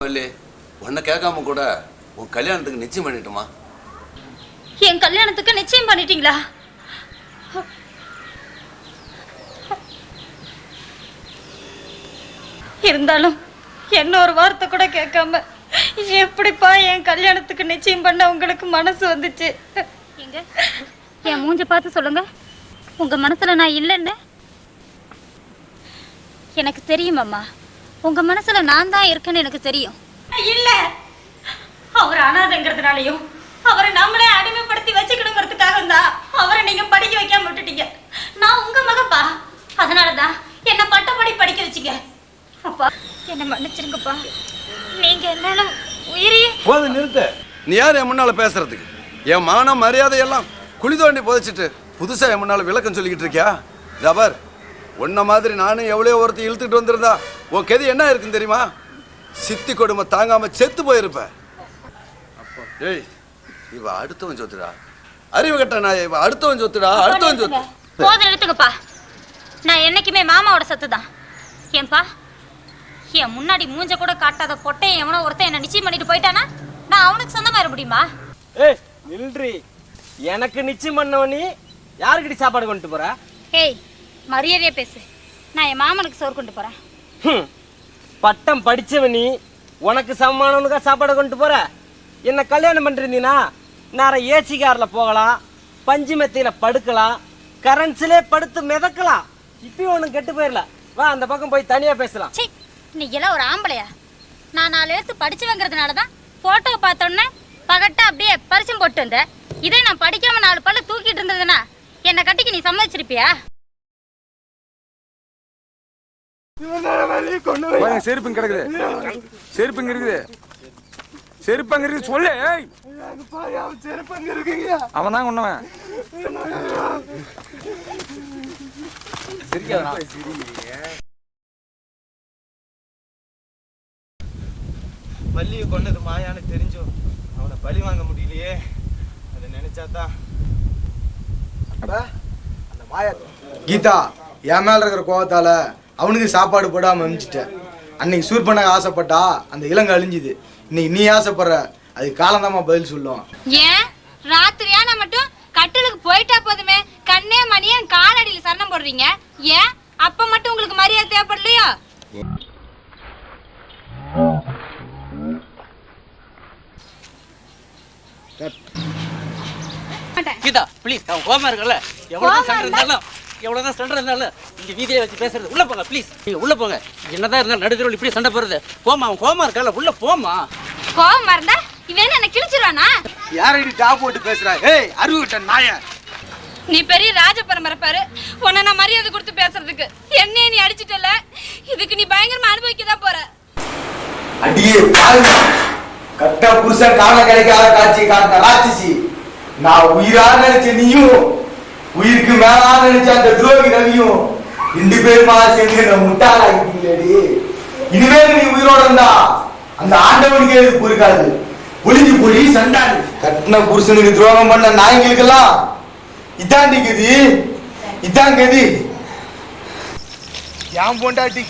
வள்ளி, உன்னை கேட்காம கூட உன் கல்யாணத்துக்கு நிச்சயம் பண்ணிட்டுமா? என் கல்யாணத்துக்கு நிச்சயம் பண்ணிட்டீங்களா? இருந்தாலும் என்ன ஒரு வார்த்தை கூட கேட்காம எப்படிப்பா என் கல்யாணத்துக்கு நிச்சயம் பண்ண உங்களுக்கு மனசு வந்துச்சு? எங்க என் மூஞ்ச பார்த்து சொல்லுங்க, உங்க மனசுல நான் இல்லைன்னு. எனக்கு தெரியும் அம்மா, உங்க மனசுல நான் தான் இருக்கேன்னு எனக்கு தெரியும். இல்ல, அவர் அனாதைங்கிறதுனாலையும் அவரை நம்மளே அடிமைப்படுத்தி வச்சுக்கணுங்கிறதுக்காக தான் அவரை நீங்க படிக்க வைக்காம விட்டுட்டீங்க. நான் உங்க மகப்பா, அதனாலதான் என்ன பட்டப்படி படிக்க வச்சீங்க. அப்பா என்ன மன்னிச்சிருங்கப்பா, நீங்க என்னால உயிரையே. போதும் நிறுத்த. நீ யார் என் முன்னால பேசுறதுக்கு? என் மான மரியாதையெல்லாம் குழி தோண்டி புதைச்சிட்டு புதுசா என் முன்னால விளக்கம் சொல்லிக்கிட்டு இருக்கியா? ஜபர், உன்ன மாதிரி நானும் எவ்வளோ ஒருத்தி இழுத்துட்டு வந்திருந்தா உன் கெதி என்ன இருக்குன்னு தெரியுமா? சித்தி கொடுமை தாங்காம செத்து போயிருப்ப. ஏய், இவ அடுத்தவன் சொத்துடா, அறிவு கட்ட நான். இவ அடுத்தவன் சொத்துடா, அடுத்தவன் சொத்து. போதும் நிறுத்துங்கப்பா, நான் என்னைக்குமே மாமாவோட சொத்து தான். ஏன்பா, என் முன்னாடி மூஞ்ச கூட காட்டாத பொட்டை எவனோ ஒருத்தன் என்ன நிச்சயம் பண்ணிட்டு போயிட்டானா நான் அவனுக்கு சொந்தமா இருக்க முடியுமா? ஏய் நில்றி, எனக்கு நிச்சயம் பண்ணவனி யாருக்கிட்ட சாப்பாடு கொண்டு போற? ஏய் மரியாதையா பேசு, நான் என் மாமனுக்கு சோறு கொண்டு போறேன். பட்டம் படிச்சவனி உனக்கு சமமானவனுக்கா சாப்பாடு கொண்டு போற? என்ன கல்யாணம் பண்ணிருந்தீனா நேரம் ஏசி கார்ல போகலாம், பஞ்சு மெத்தையில படுக்கலாம், கரன்சிலே படுத்து மிதக்கலாம். இப்பயும் ஒன்றும் கெட்டு போயிடல. வா அந்த பக்கம் போய் தனியா பேசலாம். நீ எல்லாம் ஒரு ஆம்பளையா? நான் 4 எழுத்து படிச்சுவங்கிறதுனாலதான் போட்டோ பார்த்தோன்னே பகட்டா அப்படியே பரிசம் போட்டு வந்த. இதே நான் படிக்காம 4 பல்ல தூக்கிட்டு இருந்ததுன்னா என்னை கட்டிக்கு நீ சம்மதிச்சிருப்பியா? செருப்புங்க கிடக்குது, செருப்புங்க இருக்குது, செருப்பங்க இருக்குது. சொல்லு, அவன் தான் கொண்டவன். வள்ளியை கொண்டது மாயான்னு தெரிஞ்சும் அவனை பழி வாங்க முடியலையே. அதை நினைச்சாதான் அந்த மாயா கீதா என் மேல இருக்கிற கோவத்தால அவனுக்கு சாப்பாடு போடாம அனுப்பிச்சிட்டேன். அன்னைக்கு சூர் பண்ண ஆசைப்பட்டா அந்த இலங்கை அழிஞ்சுது. இன்னைக்கு நீ ஆசைப்படுற, அது காலந்தாமா பதில் சொல்லும். ஏன் ராத்திரியான மட்டும் கட்டிலுக்கு போயிட்டா போதுமே கண்ணே மணியே காலடியில் சரணம் போடுறீங்க? ஏன் அப்ப மட்டும் உங்களுக்கு மரியாதை தேவைப்படலையோ? கீதா ப்ளீஸ், அவன் கோமா இருக்கல. எவ்வளவுதான் சண்டை இருந்தாலும் இங்க வீதியை வச்சு பேசுறது. உள்ள போங்க ப்ளீஸ், நீங்க உள்ள போங்க. என்னதான் இருந்தாலும் நடுத்தரோடு இப்படி சண்டை போடுறது. அவன் கோமா இருக்கல, உள்ள போமா. கோவமா இருந்தா இவன் என்ன கிழிச்சிருவானா? யாரடி டாப் போட்டு பேசுறா? ஏய் அருவிட்ட நாய, நீ பெரிய ராஜ பரம்பரை பாரு. உன்னை நான் மரியாதை கொடுத்து பேசுறதுக்கு என்னையே நீ அடிச்சிட்டல, இதுக்கு நீ பயங்கரமா அனுபவிக்கதான் போற. அடியே பாருங்க, கட்ட புருஷன் காண கிடைக்காத காட்சி காட்ட ராட்சசி. நான் உயிரா நினைச்ச நீயும், உயிருக்கு மேலா நினைச்ச அந்த துரோகி ரவியும் 2 பேருமா சேர்ந்து என்ன முட்டாளாக்கிட்டீங்களேடி. இனிமேல் நீ உயிரோட இருந்தா அந்த ஆண்டவனுக்கு எதுக்கு பொறுக்காது. ஒளிஞ்சு போய் சண்டாடு. கட்டின புருஷனுக்கு துரோகம் பண்ண நாய்களுக்கெல்லாம் இதாண்டி கதி, இதான் கதி. என் பொண்டாட்டி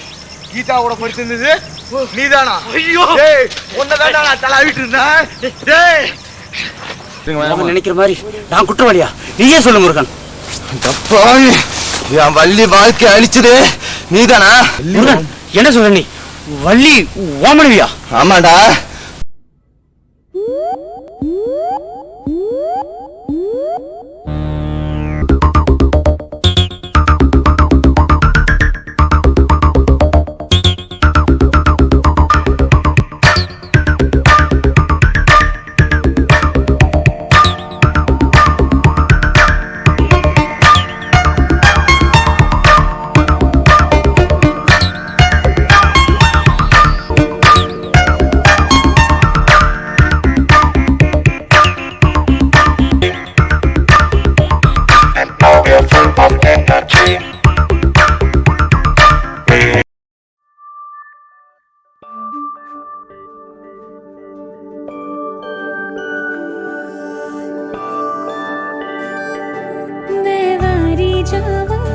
கீதாவோட படிச்சிருந்தது நீதானா? ஐயோ உன்னதான் நான் தலாவிட்டு இருந்தேன். நினைக்கிற மாதிரி நான் குற்றவாளியா? நீயே சொல்லு முருகன். என் வள்ளி வாழ்க்கை அழிச்சது நீதானா? என்ன சொல்ற நீ? வள்ளி ஓமனவியா? ஆமாடா. मैं वारी जावा